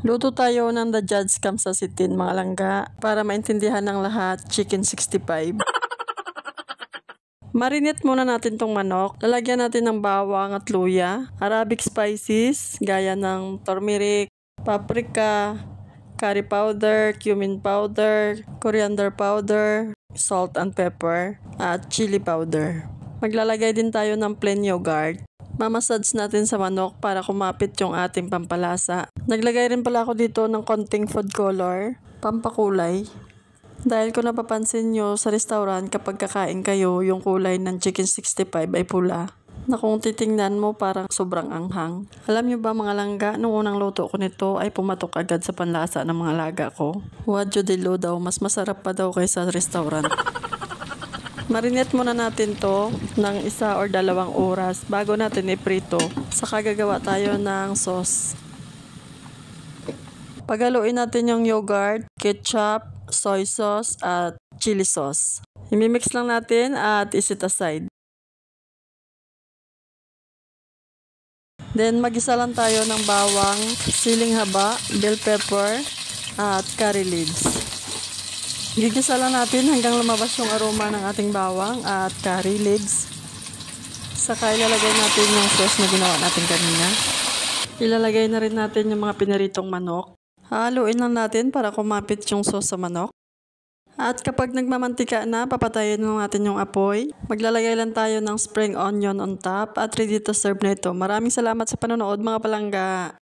Luto tayo ng The Judge Comes sa Sitin, mga langga, para maintindihan ng lahat, chicken 65. Marinate muna natin tong manok. Lalagyan natin ng bawang at luya, Arabic spices, gaya ng turmeric, paprika, curry powder, cumin powder, coriander powder, salt and pepper, at chili powder. Maglalagay din tayo ng plain yogurt. Mamassage natin sa manok para kumapit yung ating pampalasa. Naglagay rin pala ako dito ng konting food color, pampakulay. Dahil kung napapansin nyo sa restaurant kapag kakain kayo, yung kulay ng chicken 65 ay pula, na kung titingnan mo parang sobrang anghang. Alam nyo ba mga langga, nung unang luto ko nito ay pumatok agad sa panlasa ng mga laga ko. Wadyo dilo daw, mas masarap pa daw kaysa restaurant. Marinate muna natin to ng 1 or 2 oras bago natin iprito. Saka gagawa tayo ng sauce. Paghaluin natin yung yogurt, ketchup, soy sauce at chili sauce. Imimix lang natin at iset aside. Then magisa lang tayo ng bawang, siling haba, bell pepper at curry leaves. Gigisa lang natin hanggang lumabas yung aroma ng ating bawang at curry leaves. Saka ilalagay natin yung sauce na ginawa natin kanina. Ilalagay na rin natin yung mga pinaritong manok. Haluin lang natin para kumapit yung sauce sa manok. At kapag nagmamantika na, papatayin lang natin yung apoy. Maglalagay lang tayo ng spring onion on top at ready to serve na ito. Maraming salamat sa panonood mga palangga.